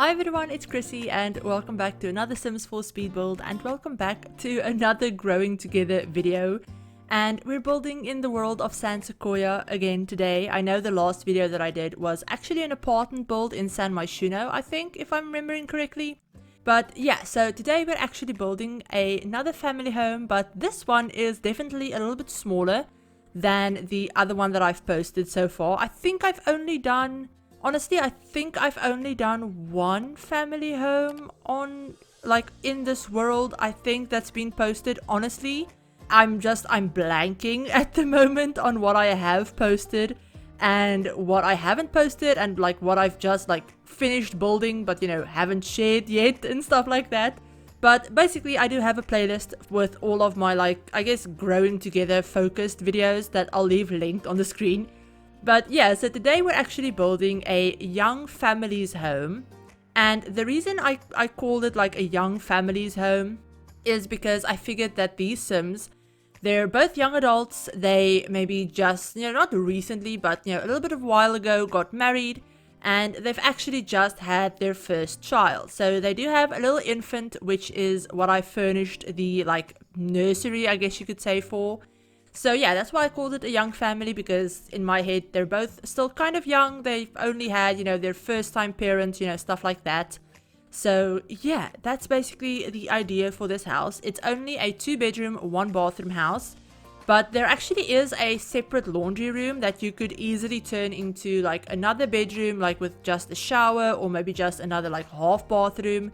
Hi everyone, it's Chrissie and welcome back to another Sims 4 speed build and welcome back to another growing together video. And we're building in the world of San Sequoia again today. I know the last video that I did was actually an apartment build in San Sequoia, I think, if I'm remembering correctly. But yeah, so today we're actually building another family home, but this one is definitely a little bit smaller than the other one that I've posted so far. I think I've only done one family home on, like, in this world, I think, that's been posted. Honestly, I'm blanking at the moment on what I have posted and what I haven't posted and like what I've just like finished building but haven't shared yet and stuff like that. But basically I do have a playlist with all of my, like, I guess growing together focused videos that I'll leave linked on the screen. But yeah, so today we're actually building a young family's home. And the reason I called it like a young family's home is because I figured that these Sims, they're both young adults. They maybe just, not recently, but a little bit of a while ago got married. And they've actually just had their first child. So they do have a little infant, which is what I furnished the, like, nursery, I guess you could say, for. So yeah, that's why I called it a young family, because in my head, they're both still kind of young. They've only had, their first time parents, stuff like that. So yeah, that's basically the idea for this house. It's only a 2-bedroom, 1-bathroom house. But there actually is a separate laundry room that you could easily turn into like another bedroom, like with just a shower or maybe just another like half bathroom.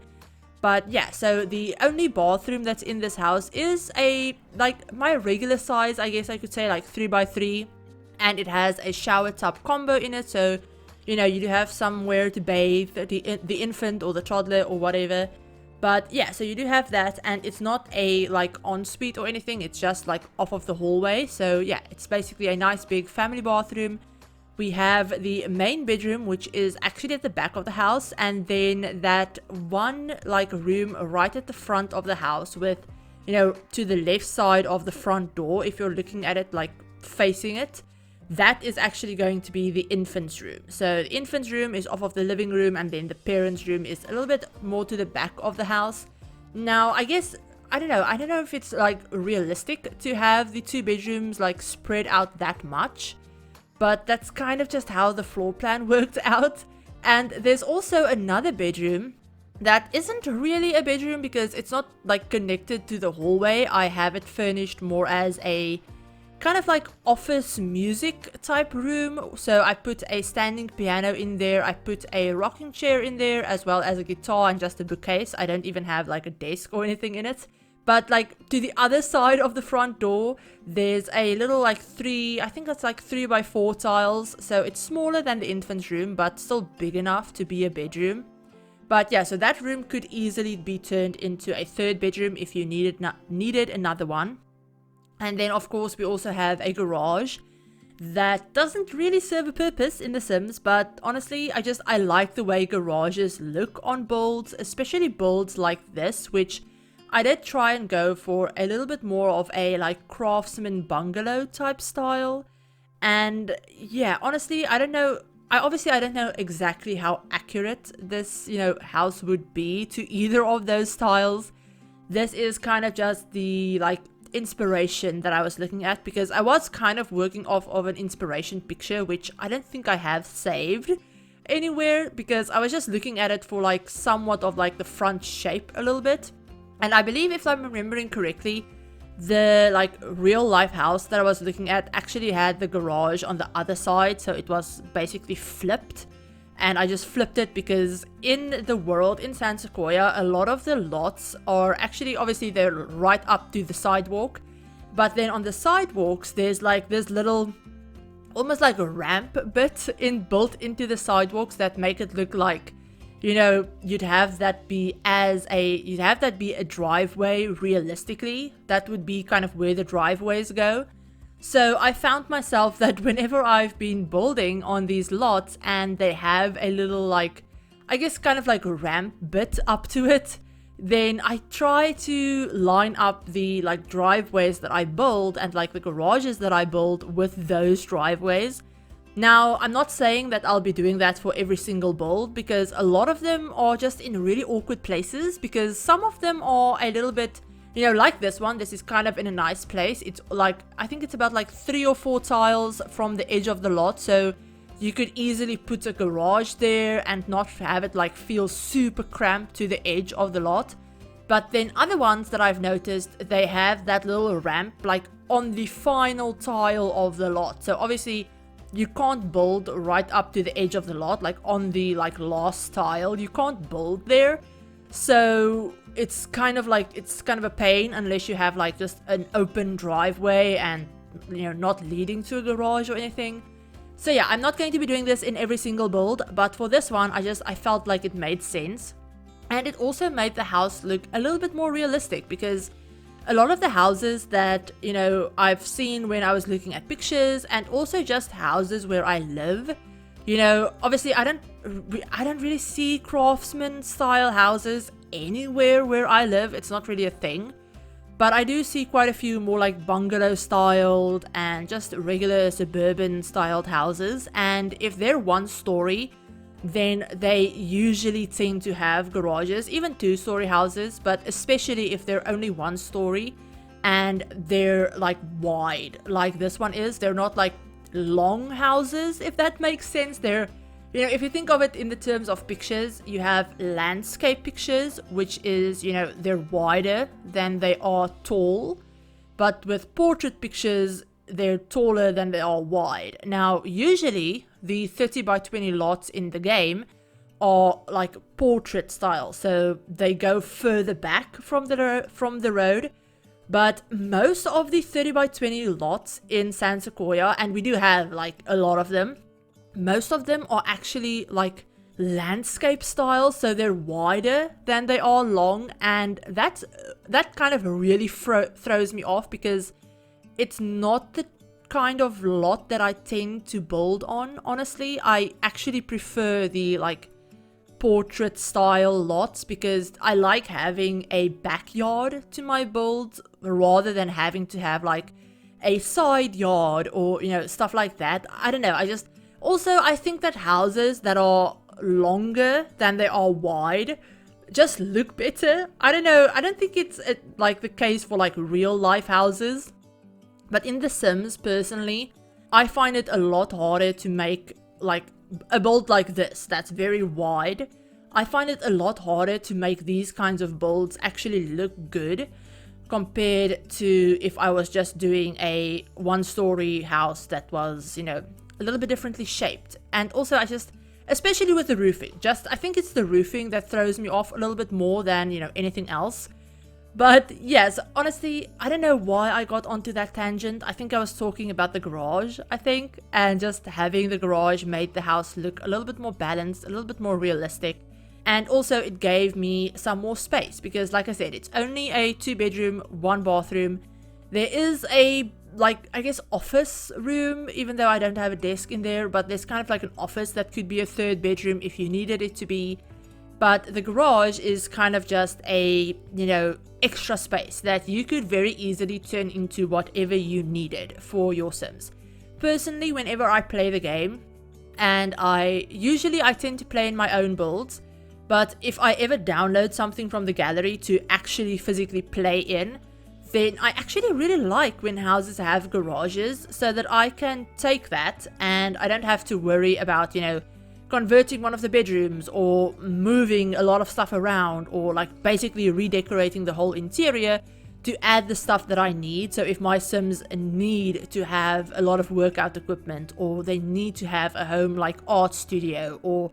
But yeah, so the only bathroom that's in this house is a, like, my regular size, I guess I could say, like 3x3. And it has a shower tub combo in it, so you do have somewhere to bathe the infant or the toddler or whatever. But yeah, so you do have that, and it's not a like ensuite or anything, it's just like off of the hallway. So yeah, it's basically a nice big family bathroom. We have the main bedroom, which is actually at the back of the house, and then that one like room right at the front of the house with, to the left side of the front door, if you're looking at it like facing it, that is actually going to be the infant's room. So the infant's room is off of the living room, and then the parents' room is a little bit more to the back of the house. Now, I guess, I don't know if it's like realistic to have the 2 bedrooms like spread out that much, but that's kind of just how the floor plan worked out. And there's also another bedroom that isn't really a bedroom because it's not like connected to the hallway. I have it furnished more as a kind of like office music type room. So I put a standing piano in there, I put a rocking chair in there, as well as a guitar and just a bookcase. I don't even have like a desk or anything in it. But like to the other side of the front door, there's a little like I think that's like 3x4 tiles. So it's smaller than the infant's room, but still big enough to be a bedroom. But yeah, so that room could easily be turned into a 3rd bedroom if you needed another one. And then, of course, we also have a garage that doesn't really serve a purpose in The Sims, but honestly, I like the way garages look on builds, especially builds like this, which I did try and go for a little bit more of a, like, Craftsman Bungalow type style. And yeah, honestly, I don't know exactly how accurate this, house would be to either of those styles. This is kind of just the, like, inspiration that I was looking at, because I was kind of working off of an inspiration picture, which I don't think I have saved anywhere, because I was just looking at it for like somewhat of like the front shape a little bit. And I believe, if I'm remembering correctly, the like real life house that I was looking at actually had the garage on the other side, so it was basically flipped. And I just flipped it because in the world in San Sequoia, a lot of the lots are actually, obviously, they're right up to the sidewalk. But then on the sidewalks, there's like this little, almost like a ramp bit built into the sidewalks that make it look like, you'd have that be a driveway realistically. That would be kind of where the driveways go. So I found myself that whenever I've been building on these lots and they have a little, like, I guess kind of like a ramp bit up to it, then I try to line up the like driveways that I build and like the garages that I build with those driveways. Now, I'm not saying that I'll be doing that for every single build, because a lot of them are just in really awkward places, because some of them are a little bit, you know, like this one. This is kind of in a nice place. It's like, I think it's about like 3 or 4 tiles from the edge of the lot, so you could easily put a garage there and not have it like feel super cramped to the edge of the lot. But then other ones that I've noticed, they have that little ramp like on the final tile of the lot. So obviously you can't build right up to the edge of the lot, like on the like last tile. You can't build there. So it's kind of a pain unless you have like just an open driveway and, you know, not leading to a garage or anything. So yeah, I'm not going to be doing this in every single build, but for this one, I felt like it made sense. And it also made the house look a little bit more realistic, because a lot of the houses that, you know, I've seen when I was looking at pictures, and also just houses where I live, you know, obviously I don't really see craftsman style houses anywhere where I live. It's not really a thing. But I do see quite a few more like bungalow styled and just regular suburban styled houses. And if they're 1 story, then they usually tend to have garages, even 2-story houses, but especially if they're only 1 story and they're like wide, like this one is. They're not like long houses, if that makes sense. They're, you know, if you think of it in the terms of pictures, you have landscape pictures, which is, you know, they're wider than they are tall. But with portrait pictures, they're taller than they are wide. Now, usually the 30 by 20 lots in the game are like portrait style, so they go further back from the road. But most of the 30 by 20 lots in San Sequoia, and we do have like a lot of them, most of them are actually like landscape style, so they're wider than they are long. And that kind of really throws me off, because it's not the kind of lot that I tend to build on. Honestly, I actually prefer the like portrait style lots, because I like having a backyard to my builds rather than having to have like a side yard or, you know, stuff like that. I don't know, I think that houses that are longer than they are wide just look better. I don't know, I don't think it's like the case for like real life houses. But in The Sims, personally, I find it a lot harder to make like a build like this that's very wide. I find it a lot harder to make these kinds of builds actually look good compared to if I was just doing a 1-story house that was, you know, a little bit differently shaped. And also especially with the roofing, I think it's the roofing that throws me off a little bit more than, you know, anything else. But yes, honestly, I don't know why I got onto that tangent. I think I was talking about the garage, and just having the garage made the house look a little bit more balanced, a little bit more realistic. And also it gave me some more space, because like I said, it's only a 2-bedroom, 1 bathroom. There is a, like, I guess office room, even though I don't have a desk in there, but there's kind of like an office that could be a 3rd bedroom if you needed it to be. But the garage is kind of just a, you know, extra space that you could very easily turn into whatever you needed for your Sims. Personally, whenever I play the game, and I tend to play in my own builds, but if I ever download something from the gallery to actually physically play in, then I actually really like when houses have garages, so that I can take that and I don't have to worry about, you know, converting one of the bedrooms or moving a lot of stuff around, or like basically redecorating the whole interior to add the stuff that I need. So if my Sims need to have a lot of workout equipment, or they need to have a home like art studio or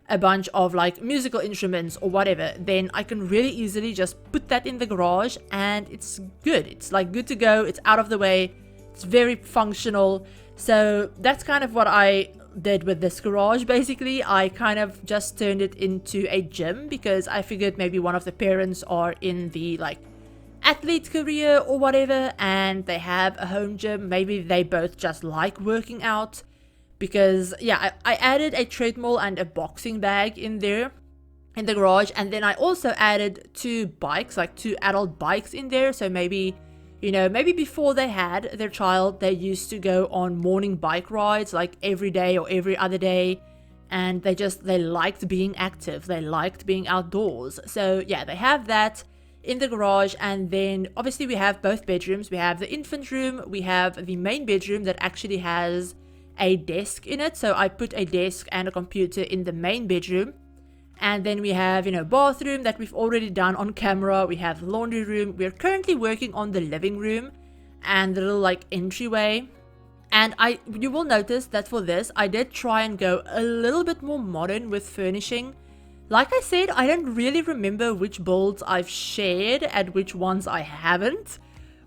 a bunch of like musical instruments or whatever, then I can really easily just put that in the garage and it's good. It's like good to go. It's out of the way. It's very functional. So that's kind of what I did with this garage. Basically, I kind of just turned it into a gym, because I figured maybe one of the parents are in the like athlete career or whatever, and they have a home gym. Maybe they both just like working out, because yeah, I added a treadmill and a boxing bag in there in the garage, and then I also added 2 bikes, like 2 adult bikes in there. So maybe You know, maybe before they had their child, they used to go on morning bike rides like every day or every other day. And they liked being active. They liked being outdoors. So yeah, they have that in the garage. And then obviously we have both bedrooms. We have the infant room. We have the main bedroom that actually has a desk in it. So I put a desk and a computer in the main bedroom. And then we have, you know, bathroom that we've already done on camera. We have laundry room. We're currently working on the living room and the little like entryway. And you will notice that for this, I did try and go a little bit more modern with furnishing. Like I said, I don't really remember which builds I've shared and which ones I haven't.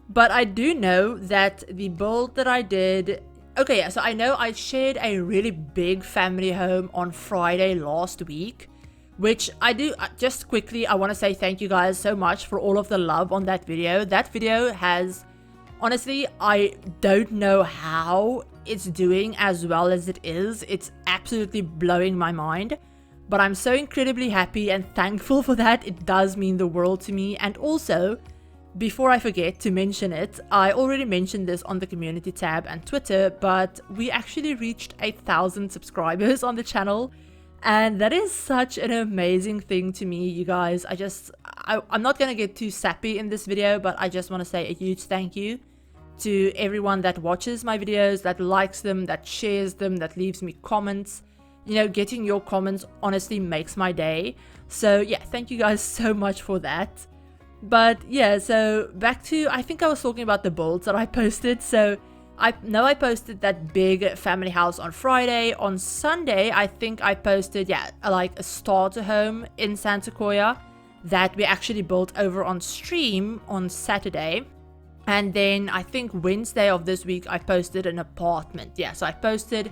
But I do know that the build that I did... Okay, yeah, so I know I shared a really big family home on Friday last week. Which I do, just quickly, I want to say thank you guys so much for all of the love on that video. That video has... Honestly, I don't know how it's doing as well as it is. It's absolutely blowing my mind. But I'm so incredibly happy and thankful for that. It does mean the world to me. And also, before I forget to mention it, I already mentioned this on the community tab and Twitter, but we actually reached 1,000 subscribers on the channel. And that is such an amazing thing to me, you guys. I'm not going to get too sappy in this video, but I just want to say a huge thank you to everyone that watches my videos, that likes them, that shares them, that leaves me comments. You know, getting your comments honestly makes my day. So yeah, thank you guys so much for that. But yeah, so back to, I think I was talking about the builds that I posted. So I know I posted that big family house on Friday. On Sunday, I think I posted, yeah, like a starter home in San Sequoia that we actually built over on stream on Saturday. And then I think Wednesday of this week, I posted an apartment. Yeah, so I posted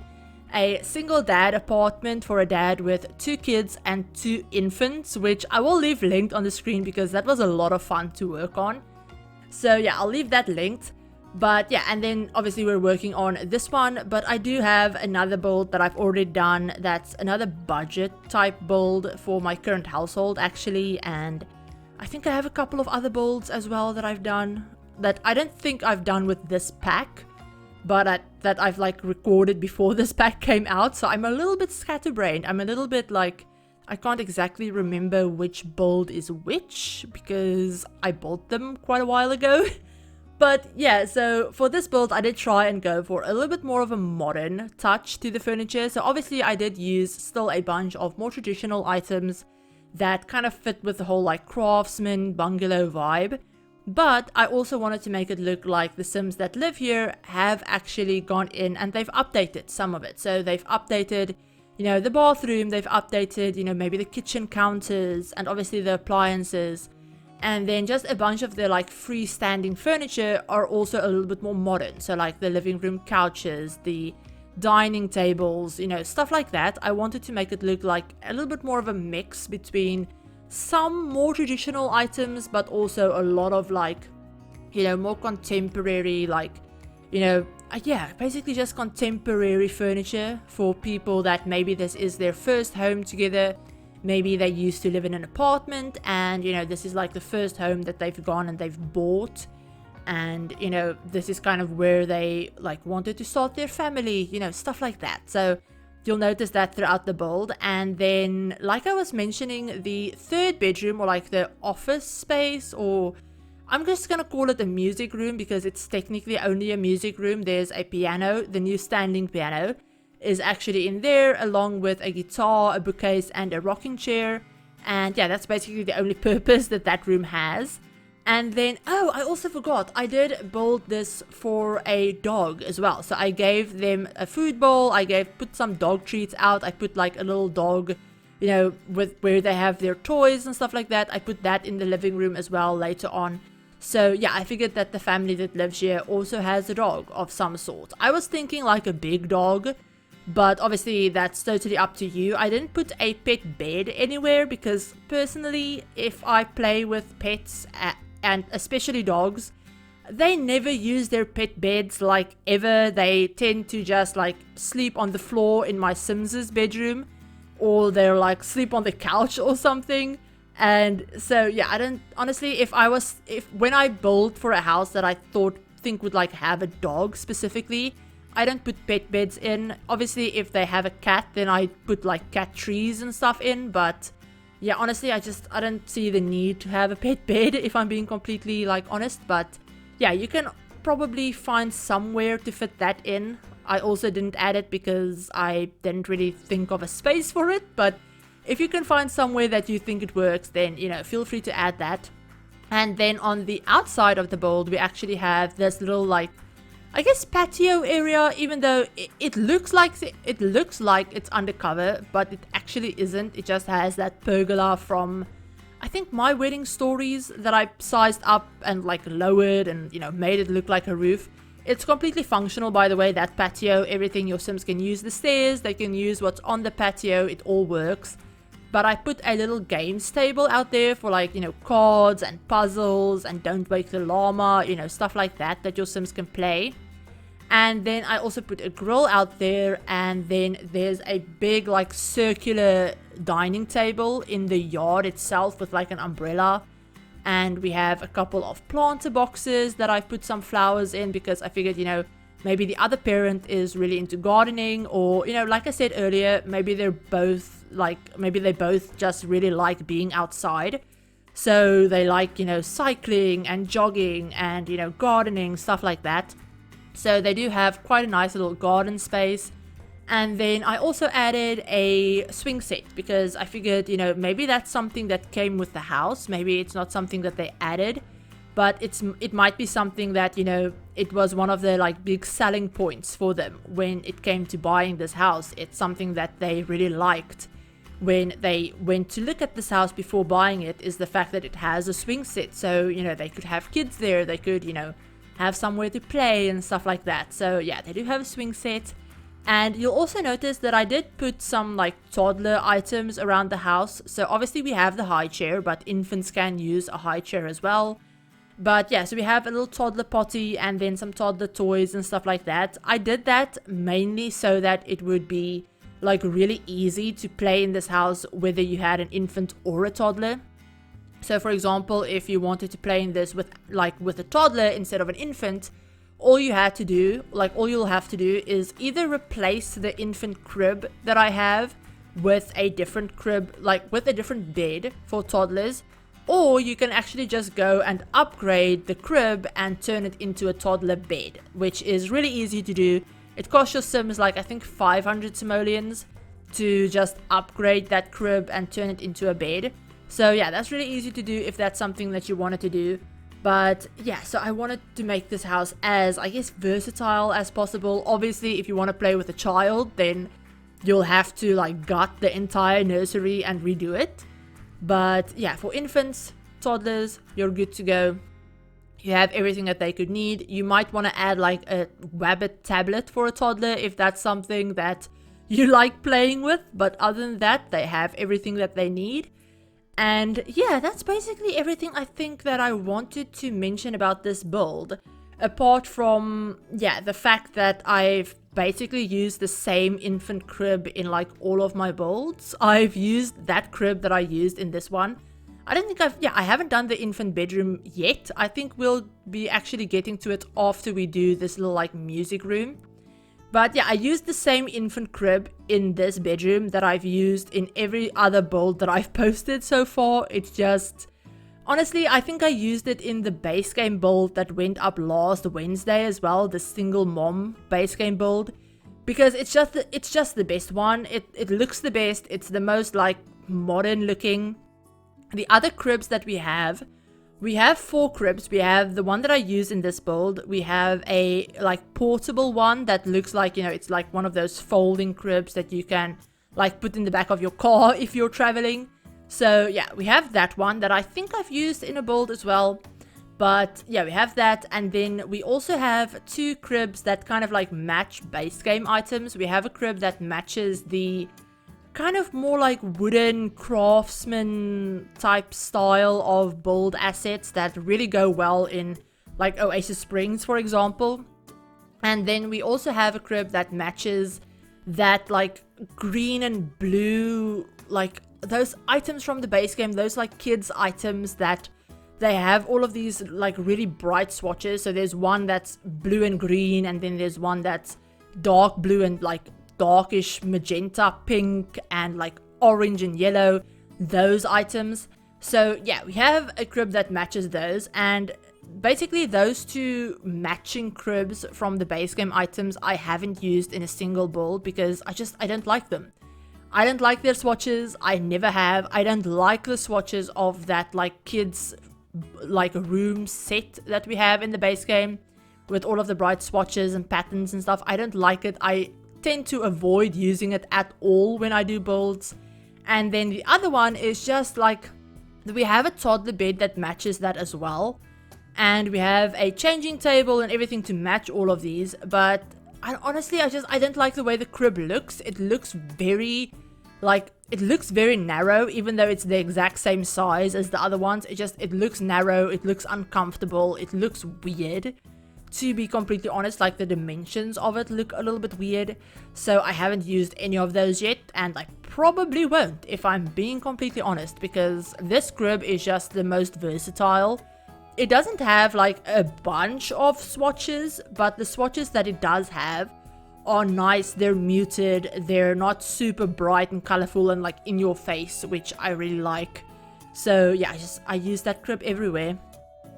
a single dad apartment for a dad with 2 kids and 2 infants, which I will leave linked on the screen because that was a lot of fun to work on. So yeah, I'll leave that linked. But yeah, and then obviously we're working on this one, but I do have another build that I've already done. That's another budget type build for my current household actually. And I think I have a couple of other builds as well that I've done that I don't think I've done with this pack, but that I've like recorded before this pack came out. So I'm a little bit scatterbrained. I'm a little bit like, I can't exactly remember which build is which because I bought them quite a while ago. But yeah, so for this build, I did try and go for a little bit more of a modern touch to the furniture. So obviously I did use still a bunch of more traditional items that kind of fit with the whole like Craftsman Bungalow vibe. But I also wanted to make it look like the Sims that live here have actually gone in and they've updated some of it. So they've updated, you know, the bathroom, they've updated, you know, maybe the kitchen counters and obviously the appliances. And then just a bunch of the like freestanding furniture are also a little bit more modern. So like the living room couches, the dining tables, you know, stuff like that. I wanted to make it look like a little bit more of a mix between some more traditional items, but also a lot of like, you know, more contemporary, like, you know, yeah, basically just contemporary furniture for people that maybe this is their first home together. Maybe they used to live in an apartment and, you know, this is like the first home that they've gone and they've bought. And, you know, this is kind of where they like wanted to start their family, you know, stuff like that. So you'll notice that throughout the build. And then, like I was mentioning, the third bedroom or like the office space, or I'm just going to call it a music room because it's technically only a music room. There's a piano, the new standing piano is actually in there along with a guitar, a bookcase and a rocking chair. And yeah, that's basically the only purpose that that room has. And then, oh, I also forgot, I did build this for a dog as well. So I gave them a food bowl, put some dog treats out, I put like a little dog, you know, with where they have their toys and stuff like that. I put that in the living room as well later on. So yeah, I figured that the family that lives here also has a dog of some sort. I was thinking like a big dog, but obviously that's totally up to you. I didn't put a pet bed anywhere because personally, if I play with pets, and especially dogs, they never use their pet beds like ever. They tend to just like sleep on the floor in my Sims's bedroom, or they're like sleep on the couch or something. And so yeah, I don't honestly, if when I build for a house that I think would like have a dog specifically, I don't put pet beds in. Obviously if they have a cat, then I put like cat trees and stuff in, but yeah, honestly I don't see the need to have a pet bed if I'm being completely like honest. But yeah, you can probably find somewhere to fit that in. I also didn't add it because I didn't really think of a space for it, but if you can find somewhere that you think it works, then, you know, feel free to add that. And then on the outside of the build, we actually have this little, like, I guess patio area, even though it looks like it's undercover, but it actually isn't. It just has that pergola from, I think, My Wedding Stories that I sized up and, like, lowered and, you know, made it look like a roof. It's completely functional, by the way, that patio. Everything your Sims can use the stairs, they can use what's on the patio, it all works. But I put a little games table out there for, like, you know, cards and puzzles and Don't Wake the Llama, you know, stuff like that your Sims can play. And then I also put a grill out there, and then there's a big, like, circular dining table in the yard itself with, like, an umbrella. And we have a couple of planter boxes that I've put some flowers in because I figured, you know, maybe the other parent is really into gardening, or, you know, like I said earlier, maybe they both just really like being outside. So they like, you know, cycling and jogging and, you know, gardening, stuff like that. So they do have quite a nice little garden space. And then I also added a swing set because I figured, you know, maybe that's something that came with the house. Maybe it's not something that they added, but it might be something that, you know, it was one of the, like, big selling points for them when it came to buying this house. It's something that they really liked when they went to look at this house before buying it, is the fact that it has a swing set. So, you know, they could have kids there, they could, you know, have somewhere to play and stuff like that. So yeah, they do have a swing set. And you'll also notice that I did put some, like, toddler items around the house. So obviously we have the high chair, but infants can use a high chair as well. But yeah, so we have a little toddler potty and then some toddler toys and stuff like that. I did that mainly so that it would be, like, really easy to play in this house whether you had an infant or a toddler. So for example, if you wanted to play in this with a toddler instead of an infant, all you'll have to do is either replace the infant crib that I have with a different crib, like with a different bed for toddlers, or you can actually just go and upgrade the crib and turn it into a toddler bed, which is really easy to do. It costs your Sims, like, I think 500 simoleons to just upgrade that crib and turn it into a bed. So yeah, that's really easy to do if that's something that you wanted to do. But yeah, so I wanted to make this house as, I guess, versatile as possible. Obviously, if you want to play with a child, then you'll have to, like, gut the entire nursery and redo it. But yeah, for infants, toddlers, you're good to go. You have everything that they could need. You might want to add, like, a Wabbit tablet for a toddler if that's something that you like playing with. But other than that, they have everything that they need. And yeah, that's basically everything I think that I wanted to mention about this build. Apart from, yeah, the fact that I've basically used the same infant crib in, like, all of my builds. I've used that crib that I used in this one. I haven't done the infant bedroom yet. I think we'll be actually getting to it after we do this little, like, music room. But yeah, I used the same infant crib in this bedroom that I've used in every other build that I've posted so far. It's just, honestly, I think I used it in the base game build that went up last Wednesday as well, the single mom base game build, because it's just the best one. It looks the best. It's the most, like, modern looking. The other cribs that we have 4 cribs. We have the one that I use in this build. We have a, like, portable one that looks like, you know, it's like one of those folding cribs that you can, like, put in the back of your car if you're traveling. So yeah, we have that one that I think I've used in a build as well. But yeah, we have that. And then we also have 2 cribs that kind of, like, match base game items. We have a crib that matches the kind of more, like, wooden craftsman type style of build assets that really go well in, like, Oasis Springs, for example. And then we also have a crib that matches that, like, green and blue, like, those items from the base game, those like kids items that they have all of these like really bright swatches. So there's one that's blue and green, and then there's one that's dark blue and like darkish magenta pink and like orange and yellow, those items. So yeah, we have a crib that matches those, and basically those two matching cribs from the base game items I haven't used in a single build because I don't like them. I don't like their swatches. I never have. I don't like the swatches of that like kids like room set that we have in the base game with all of the bright swatches and patterns and stuff. I don't like it. I tend to avoid using it at all when I do builds. And then the other one is just like we have a toddler bed that matches that as well, and we have a changing table and everything to match all of these. But honestly, I don't like the way the crib looks. It looks very narrow, even though it's the exact same size as the other ones. It looks narrow, it looks uncomfortable, it looks weird, to be completely honest. Like the dimensions of it look a little bit weird. So I haven't used any of those yet, and I probably won't if I'm being completely honest, because this crib is just the most versatile. It doesn't have like a bunch of swatches, but the swatches that it does have are nice. They're muted, they're not super bright and colorful and like in your face, which I really like. So yeah, I use that crib everywhere.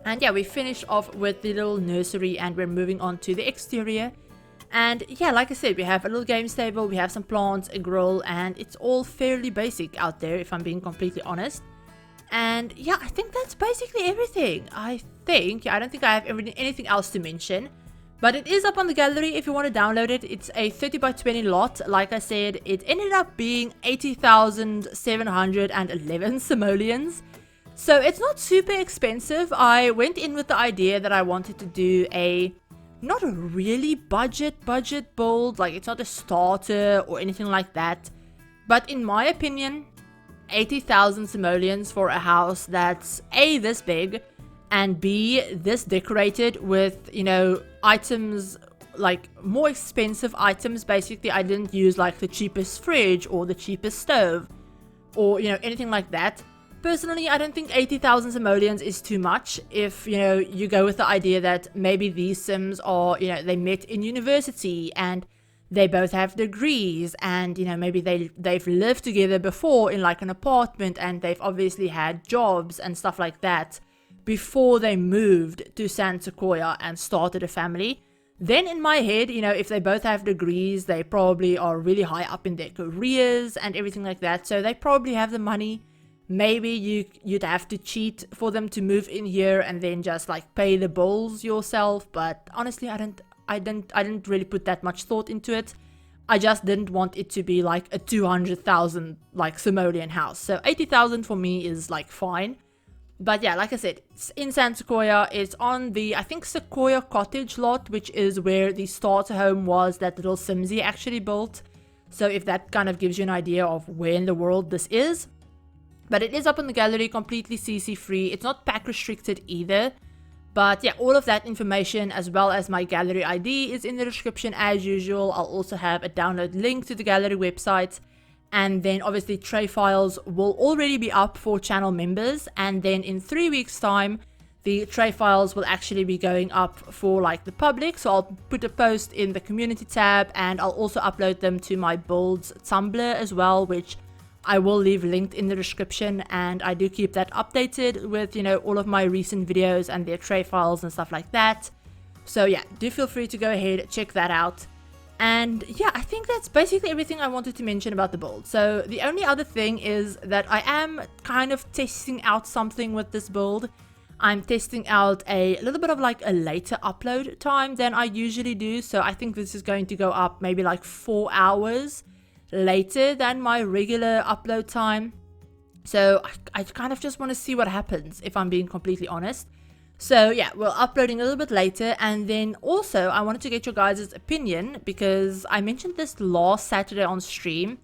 And yeah, we finish off with the little nursery and we're moving on to the exterior. And yeah, like I said, we have a little games table, we have some plants, a grill, and it's all fairly basic out there if I'm being completely honest. And yeah, I think that's basically everything. I don't think I have anything else to mention. But it is up on the gallery if you want to download it. It's a 30 by 20 lot. Like I said, it ended up being 80,711 simoleons. So it's not super expensive. I went in with the idea that I wanted to do not a really budget build. Like it's not a starter or anything like that. But in my opinion, 80,000 simoleons for a house that's A, this big, and B, this decorated with, you know, items, like more expensive items. Basically, I didn't use like the cheapest fridge or the cheapest stove or, you know, anything like that. Personally, I don't think 80,000 simoleons is too much if, you know, you go with the idea that maybe these sims are, you know, they met in university and they both have degrees, and you know, maybe they've lived together before in like an apartment, and they've obviously had jobs and stuff like that before they moved to San Sequoia and started a family. Then in my head, you know, if they both have degrees, they probably are really high up in their careers and everything like that, so they probably have the money. Maybe you'd have to cheat for them to move in here and then just like pay the bills yourself. But honestly, I didn't really put that much thought into it. I just didn't want it to be like a 200,000 like simoleon house. So 80,000 for me is like fine. But yeah, like I said, it's in San Sequoia. It's on the, I think, Sequoia Cottage lot, which is where the starter home was that little Simsy actually built. So if that kind of gives you an idea of where in the world this is. But it is up in the gallery, completely CC free. It's not pack restricted either. But yeah, all of that information as well as my gallery ID is in the description as usual. I'll also have a download link to the gallery website. And then obviously tray files will already be up for channel members. And then in 3 weeks time, the tray files will actually be going up for like the public. So I'll put a post in the community tab, and I'll also upload them to my Builds Tumblr as well, which I will leave linked in the description. And I do keep that updated with, you know, all of my recent videos and their tray files and stuff like that. So yeah, do feel free to go ahead, check that out. And yeah, I think that's basically everything I wanted to mention about the build. So the only other thing is that I am kind of testing out something with this build. I'm testing out a little bit of like a later upload time than I usually do. So I think this is going to go up maybe like 4 hours later than my regular upload time. So I kind of just want to see what happens, if I'm being completely honest. So yeah, we're uploading a little bit later. And then also I wanted to get your guys' opinion, because I mentioned this last Saturday on stream,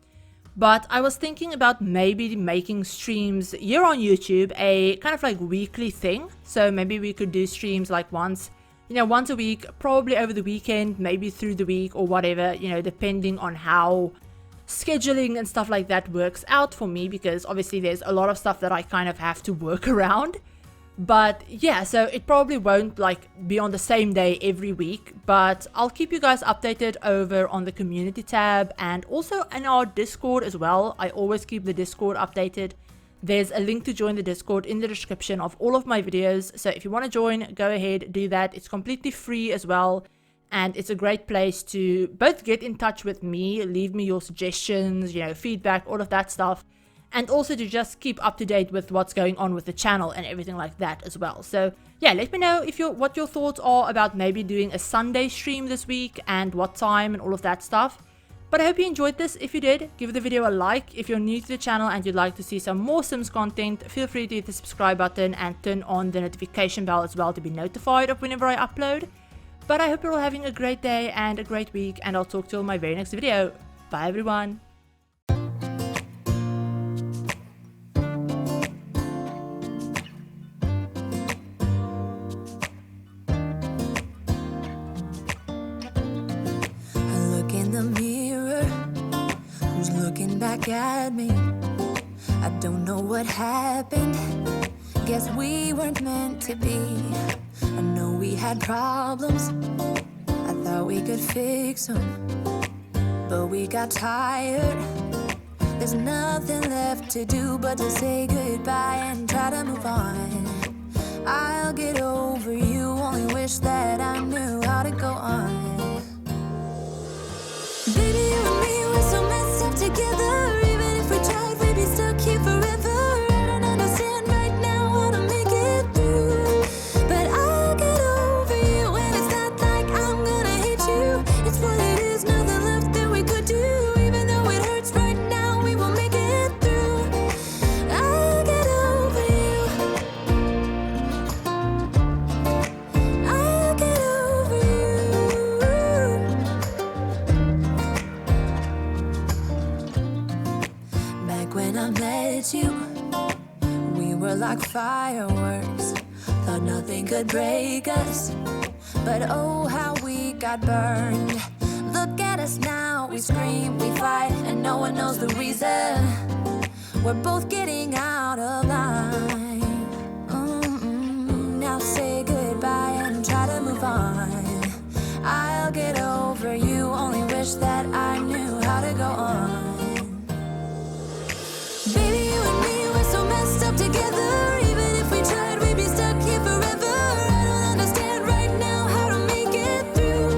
but I was thinking about maybe making streams here on YouTube a kind of like weekly thing. So maybe we could do streams like once a week, probably over the weekend, maybe through the week or whatever, you know, depending on how scheduling and stuff like that works out for me, because obviously there's a lot of stuff that I kind of have to work around. But yeah, so it probably won't like be on the same day every week, but I'll keep you guys updated over on the community tab and also in our Discord as well. I always keep the Discord updated. There's a link to join the Discord in the description of all of my videos, so if you want to join, go ahead, do that. It's completely free as well, and it's a great place to both get in touch with me, leave me your suggestions, you know, feedback, all of that stuff, and also to just keep up to date with what's going on with the channel and everything like that as well. So yeah, let me know if what your thoughts are about maybe doing a Sunday stream this week and what time and all of that stuff. But I hope you enjoyed this. If you did, give the video a like. If you're new to the channel and you'd like to see some more Sims content, feel free to hit the subscribe button and turn on the notification bell as well to be notified of whenever I upload. But I hope you're all having a great day and a great week, and I'll talk to you in my very next video. Bye everyone. Back at me, I don't know what happened. Guess we weren't meant to be. I know we had problems, I thought we could fix them, but we got tired. There's nothing left to do but to say goodbye and try to move on. I'll get over you, only wish that I knew how to go on. Baby, you and me, we're so messed up together. Even if we tried, we'd be stuck here forever. I don't understand right now how to make it through, but I'll get over you, and it's not like I'm gonna hate you. It's what it is, nothing left that we could do. Even though it hurts right now, we will make it through. I'll get over you. I'll get over you. Back when I met you, we were like fireworks. Thought nothing could break us, but oh how we got burned. Look at us now, we scream, we fight, and no one knows the reason. We're both getting out of line. Now say goodbye and try to move on. I'll get over you, only wish that I knew how to go on. Baby, you and me, we're so messed up together. Even if we tried, we'd be stuck here forever. I don't understand right now how to make it through,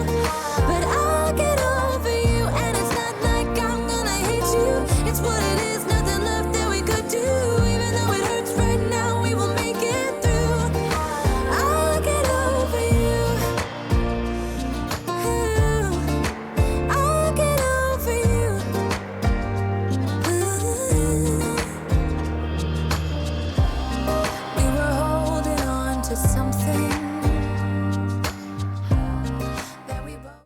but I'll get over you, and it's not like I'm gonna hate you. It's what it is, nothing left that we could do. Even though it hurts right now, we will make it through. I'll get over you. I'll get over you. We were holding on to something